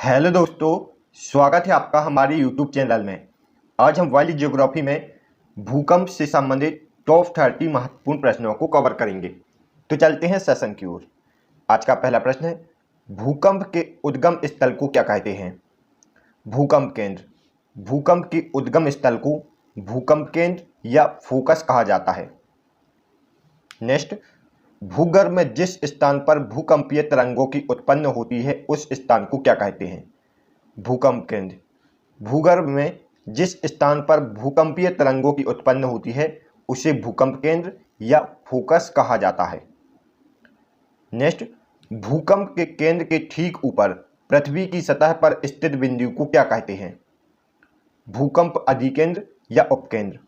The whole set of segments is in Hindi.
हेलो दोस्तों, स्वागत है आपका हमारे यूट्यूब चैनल में। आज हम वर्ल्ड ज्योग्राफी में भूकंप से संबंधित टॉप 30 महत्वपूर्ण प्रश्नों को कवर करेंगे। तो चलते हैं सेशन की ओर। आज का पहला प्रश्न है, भूकंप के उद्गम स्थल को क्या कहते हैं? भूकंप केंद्र। भूकंप के उद्गम स्थल को भूकंप केंद्र या फोकस कहा जाता है। नेक्स्ट, भूगर्भ में जिस स्थान पर भूकंपीय तरंगों की उत्पन्न होती है उस स्थान को क्या कहते हैं? भूकंप केंद्र। भूगर्भ में जिस स्थान पर भूकंपीय तरंगों की उत्पन्न होती है उसे भूकंप केंद्र या फोकस कहा जाता है। नेक्स्ट, भूकंप के केंद्र के ठीक ऊपर पृथ्वी की सतह पर स्थित बिंदु को क्या कहते हैं? भूकंप अधिकेंद्र या उपकेंद्र।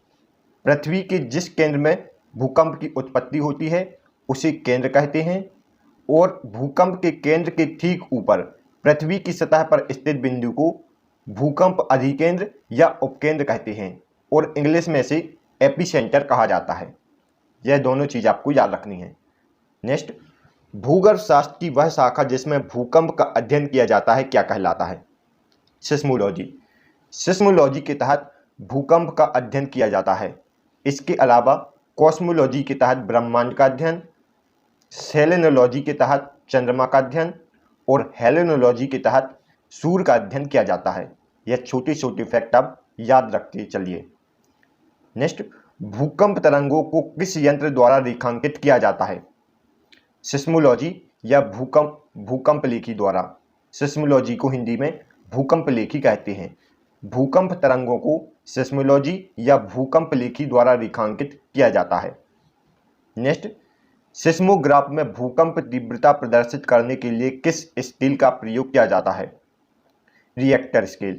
पृथ्वी के जिस केंद्र में भूकंप की उत्पत्ति होती है उसे केंद्र कहते हैं और भूकंप के केंद्र के ठीक ऊपर पृथ्वी की सतह पर स्थित बिंदु को भूकंप अधिकेंद्र या उपकेंद्र कहते हैं और इंग्लिश में इसे एपिसेंटर कहा जाता है। यह दोनों चीज़ आपको याद रखनी है। नेक्स्ट, भूगर्भ शास्त्र की वह शाखा जिसमें भूकंप का अध्ययन किया जाता है क्या कहलाता है? सिस्मोलॉजी। सिस्मोलॉजी के तहत भूकंप का अध्ययन किया जाता है। इसके अलावा कॉस्मोलॉजी के तहत ब्रह्मांड का अध्ययन, सेलेनोलॉजी के तहत चंद्रमा का अध्ययन और हेलेनोलॉजी के तहत सूर्य का अध्ययन किया जाता है। यह छोटे छोटे फैक्ट आप याद रखते चलिए। नेक्स्ट, भूकंप तरंगों को किस यंत्र द्वारा रेखांकित किया जाता है? सिस्मोलॉजी या भूकंप लेखी द्वारा। सिस्मोलॉजी को हिंदी में भूकंप लेखी कहते हैं। भूकंप तरंगों को सिस्मोलॉजी या भूकंप लेखी द्वारा रेखांकित किया जाता है। नेक्स्ट, सिस्मोग्राफ में भूकंप तीव्रता प्रदर्शित करने के लिए किस स्केल का प्रयोग किया जाता है? रिएक्टर स्केल,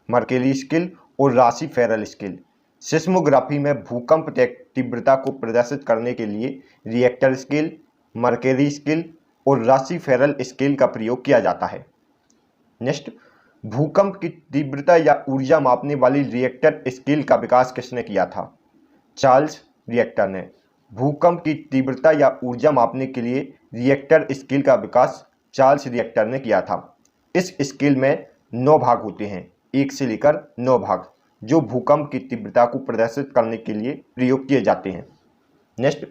मर्केली स्केल और राशि फेरल स्केल। सिस्मोग्राफी में भूकंप तीव्रता को प्रदर्शित करने के लिए रिएक्टर स्केल, मर्केली स्केल और राशि फेरल स्केल का प्रयोग किया जाता है। नेक्स्ट, भूकंप की तीव्रता या ऊर्जा मापने वाली रिएक्टर स्केल का विकास किसने किया था? चार्ल्स रिएक्टर ने। भूकंप की तीव्रता या ऊर्जा मापने के लिए रिएक्टर स्केल का विकास चार्ल्स रिएक्टर ने किया था। इस स्केल में 9 भाग होते हैं, 1 से लेकर 9 भाग, जो भूकंप की तीव्रता को प्रदर्शित करने के लिए प्रयोग किए जाते हैं। नेक्स्ट,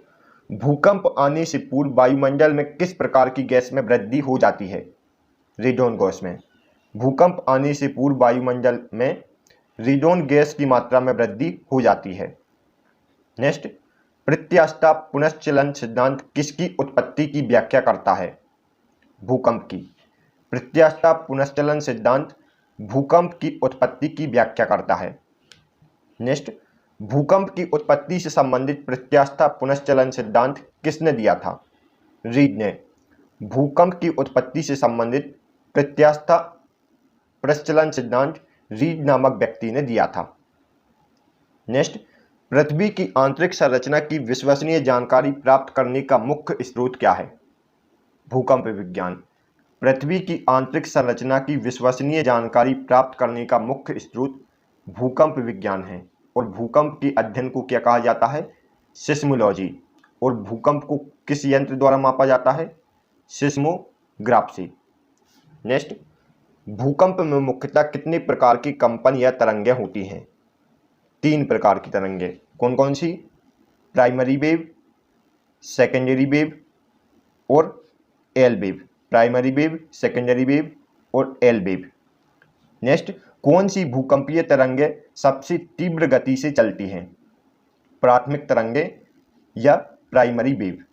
भूकंप आने से पूर्व वायुमंडल में किस प्रकार की गैस में वृद्धि हो जाती है? रेडॉन गैस में। भूकंप आने से पूर्व वायुमंडल में रेडॉन गैस की मात्रा में वृद्धि हो जाती है। नेक्स्ट, प्रत्यास्था पुनश्चलन सिद्धांत किसकी उत्पत्ति की व्याख्या करता है? भूकंप की। प्रत्यास्था पुनश्चलन सिद्धांत भूकंप की उत्पत्ति की व्याख्या करता है। नेक्स्ट, भूकंप की उत्पत्ति से संबंधित प्रत्यास्था पुनश्चलन सिद्धांत किसने दिया था? रीड ने। भूकंप की उत्पत्ति से संबंधित प्रत्यास्था प्रचलन सिद्धांत रीड नामक व्यक्ति ने दिया था। नेक्स्ट, पृथ्वी की आंतरिक संरचना की विश्वसनीय जानकारी प्राप्त करने का मुख्य स्रोत क्या है? भूकंप विज्ञान। पृथ्वी की आंतरिक संरचना की विश्वसनीय जानकारी प्राप्त करने का मुख्य स्रोत भूकंप विज्ञान है और भूकंप के अध्ययन को क्या कहा जाता है? सिस्मोलॉजी। और भूकंप को किस यंत्र द्वारा मापा जाता है? सिस्मोग्राफ से। नेक्स्ट, भूकंप में मुख्यतः कितने प्रकार की कंपन या तरंगें होती हैं? 3 प्रकार की तरंगें। कौन कौन सी? प्राइमरी वेव, सेकेंडरी वेव और L wave. Primary wave, secondary wave और एल वेव। नेक्स्ट, कौन सी भूकंपीय तरंगें सबसे तीव्र गति से चलती हैं? प्राथमिक तरंगें या प्राइमरी वेव।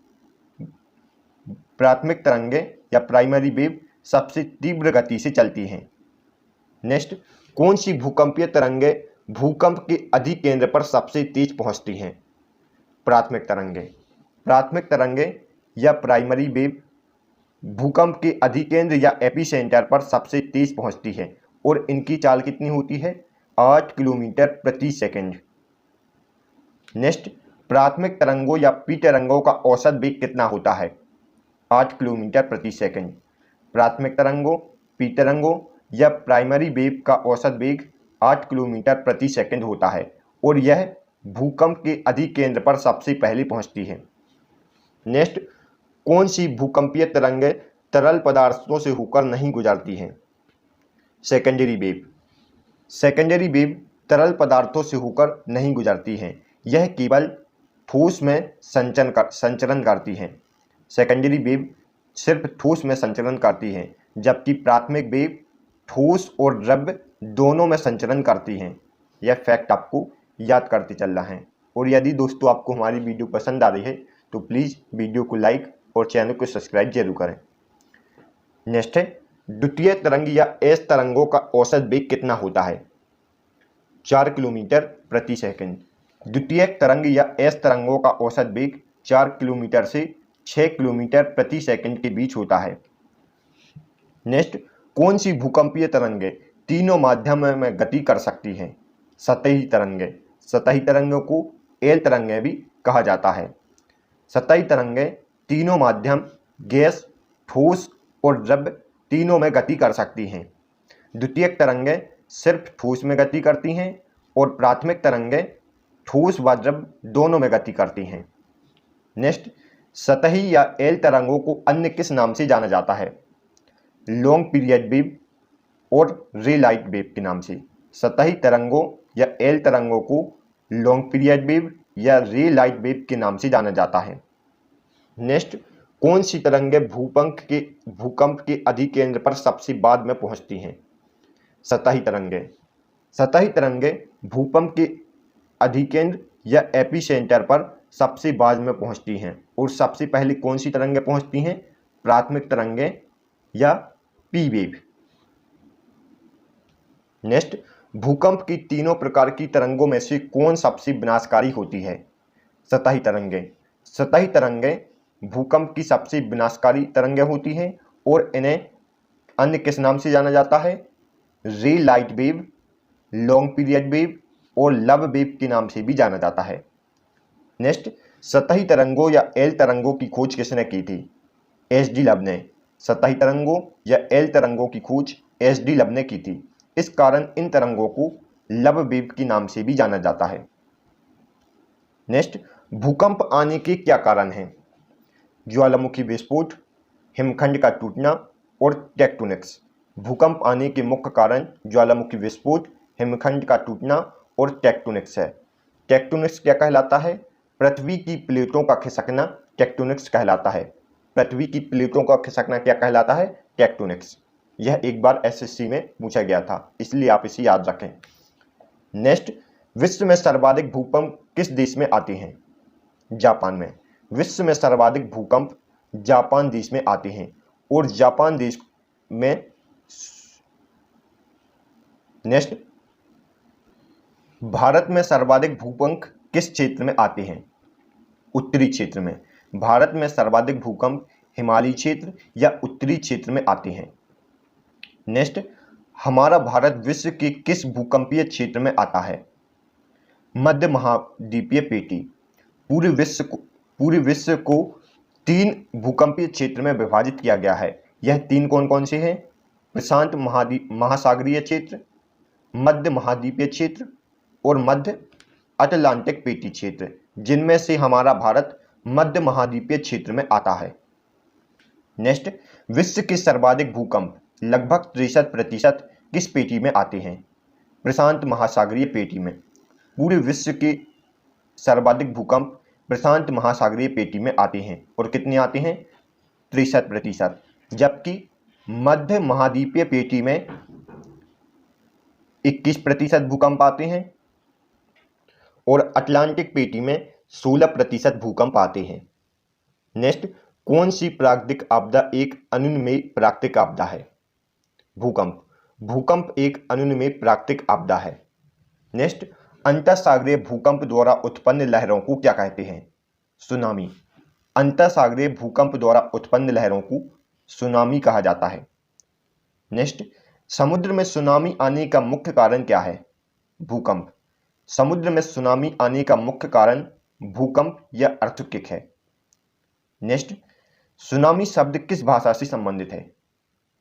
प्राथमिक तरंगें या प्राइमरी वेव सबसे तीव्र गति से चलती हैं। नेक्स्ट, कौन सी भूकंपीय तरंगें भूकंप के अधिकेंद्र पर सबसे तेज पहुंचती हैं? प्राथमिक तरंगें। प्राथमिक तरंगें या प्राइमरी वेव भूकंप के अधिकेंद्र या एपिसेंटर पर सबसे तेज पहुंचती है और इनकी चाल कितनी होती है? 8 किलोमीटर प्रति सेकंड। नेक्स्ट, प्राथमिक तरंगों या पी तरंगों का औसत वेग कितना होता है? 8 किलोमीटर प्रति सेकंड। प्राथमिक तरंगों, पी तरंगों या प्राइमरी वेव का औसत वेग 8 किलोमीटर प्रति सेकंड होता है और यह भूकंप के अधिकेंद्र पर सबसे पहले पहुंचती है। नेक्स्ट, कौन सी भूकंपीय तरंगें तरल पदार्थों से होकर नहीं गुजरती हैं? Secondary wave. सेकेंडरी वेव तरल पदार्थों से होकर नहीं गुजरती हैं, यह केवल ठोस में संचरण करती हैं। सेकेंडरी वेव सिर्फ ठोस में संचरण करती हैं, जबकि प्राथमिक वेव ठोस और द्रव्य दोनों में संचरण करती हैं। यह फैक्ट आपको याद करते चलना है। और यदि दोस्तों आपको हमारी वीडियो पसंद आ रही है तो प्लीज़ वीडियो को लाइक और चैनल को सब्सक्राइब जरूर करें। नेक्स्ट है, द्वितीय तरंग या एस तरंगों का औसत वेग कितना होता है? 4 किलोमीटर प्रति सेकंड। द्वितीय तरंग या एस तरंगों का औसत वेग 4 किलोमीटर से 6 किलोमीटर प्रति सेकंड के बीच होता है। नेक्स्ट, कौन सी भूकंपीय तरंगें तीनों माध्यमों में गति कर सकती हैं? सतही तरंगें। सतही तरंगों को एल तरंगें भी कहा जाता है। सतही तरंगें तीनों माध्यम गैस, ठोस और द्रव्य तीनों में गति कर सकती हैं। द्वितीयक तरंगें सिर्फ ठोस में गति करती हैं और प्राथमिक तरंगें ठोस व द्रव्य दोनों में गति करती हैं। नेक्स्ट, सतही या एल तरंगों को अन्य किस नाम से जाना जाता है? लॉन्ग पीरियड वेव और रे लाइट वेव के नाम से। सतही तरंगों या एल तरंगों को लॉन्ग पीरियड वेव या रे लाइट वेव के नाम से जाना जाता है। नेक्स्ट, कौन सी तरंगें भूकंप के अधिकेंद्र पर सबसे बाद में पहुंचती हैं? सतही तरंगें। सतही तरंगें भूकंप के अधिकेंद्र या एपिसेंटर पर सबसे बाद में पहुंचती हैं। और सबसे पहले कौन सी तरंगें पहुंचती हैं? प्राथमिक तरंगें या पी वेव। नेक्स्ट, भूकंप की तीनों प्रकार की तरंगों में से कौन सबसे विनाशकारी होती है? सतही तरंगें। सतही तरंगें भूकंप की सबसे विनाशकारी तरंगें होती हैं और इन्हें अन्य किस नाम से जाना जाता है? रे light wave, long period wave और लव वेव के नाम से भी जाना जाता है। नेक्स्ट, सतही तरंगों या एल तरंगों की खोज किसने की थी? एच.डी. लब ने। सतही तरंगों या एल तरंगों की खोज एच.डी. लब ने की थी। इस कारण इन तरंगों को लव वेव के नाम से भी जाना जाता है। नेक्स्ट, भूकंप आने के क्या कारण हैं? ज्वालामुखी विस्फोट, हिमखंड का टूटना और टेक्टोनिक्स। भूकंप आने के मुख्य कारण ज्वालामुखी विस्फोट, हिमखंड का टूटना और टेक्टोनिक्स है। टेक्टोनिक्स क्या कहलाता है? पृथ्वी की प्लेटों का खिसकना टेक्टोनिक्स कहलाता है। पृथ्वी की प्लेटों का खिसकना क्या कहलाता है? टेक्टोनिक्स। यह एक बार एसएससी में पूछा गया था, इसलिए आप इसे याद रखें। नेक्स्ट, विश्व में सर्वाधिक भूकंप किस देश में आते हैं? जापान में। विश्व में सर्वाधिक भूकंप जापान देश में आते हैं और जापान देश में। नेक्स्ट, भारत में सर्वाधिक भूकंप किस क्षेत्र में आते हैं? उत्तरी क्षेत्र में। भारत में सर्वाधिक भूकंप हिमालयी क्षेत्र या उत्तरी क्षेत्र में आते हैं। नेक्स्ट, हमारा भारत विश्व के किस भूकंपीय क्षेत्र में आता है? मध्य महाद्वीपीय पेटी। पूरे विश्व को 3 भूकंपीय क्षेत्र में विभाजित किया गया है। यह 3 कौन कौन से हैं? प्रशांत महासागरीय क्षेत्र, मध्य महाद्वीपीय क्षेत्र और मध्य अटलांटिक पेटी क्षेत्र, जिनमें से हमारा भारत मध्य महाद्वीपीय क्षेत्र में आता है। नेक्स्ट, विश्व के सर्वाधिक भूकंप लगभग 63% किस पेटी में आते हैं? प्रशांत महासागरीय पेटी में। पूरे विश्व के सर्वाधिक भूकंप प्रशांत महासागरीय पेटी में आते हैं और कितने आते हैं? 63%। जबकि मध्य महाद्वीपीय पेटी में 21% भूकंप आते हैं और अटलांटिक पेटी में 16% भूकंप आते हैं। नेक्स्ट, कौन सी प्राकृतिक आपदा एक अनुन्मेय प्राकृतिक आपदा है? भूकंप। भूकंप एक अनुन्मेय प्राकृतिक आपदा है। नेक्स्ट, अंतरसागरीय भूकंप द्वारा उत्पन्न लहरों को क्या कहते हैं? सुनामी। अंतरसागरीय भूकंप द्वारा उत्पन्न लहरों को सुनामी कहा जाता है। नेक्स्ट, समुद्र में सुनामी आने का मुख्य कारण क्या है? भूकंप। समुद्र में सुनामी आने का मुख्य कारण भूकंप या अर्थक्वेक है। नेक्स्ट, सुनामी शब्द किस भाषा से संबंधित है?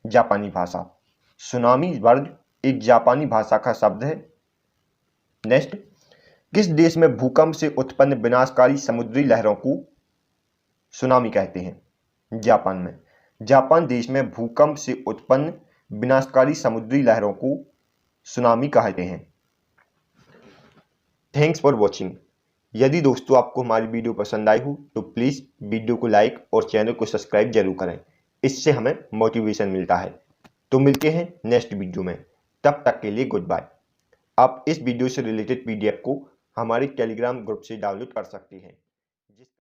जापानी भाषा। सुनामी वर्ड एक जापानी भाषा का शब्द है। नेक्स्ट, किस देश में भूकंप से उत्पन्न विनाशकारी समुद्री लहरों को सुनामी कहते हैं? जापान में। जापान देश में भूकंप से उत्पन्न विनाशकारी समुद्री लहरों को सुनामी कहते हैं। Thanks for watching. यदि दोस्तों आपको हमारी वीडियो पसंद आई हो तो प्लीज़ वीडियो को लाइक और चैनल को सब्सक्राइब जरूर करें, इससे हमें मोटिवेशन मिलता है। तो मिलते हैं नेक्स्ट वीडियो में, तब तक के लिए गुड बाय। आप इस वीडियो से रिलेटेड PDF को हमारे टेलीग्राम ग्रुप से डाउनलोड कर सकते हैं।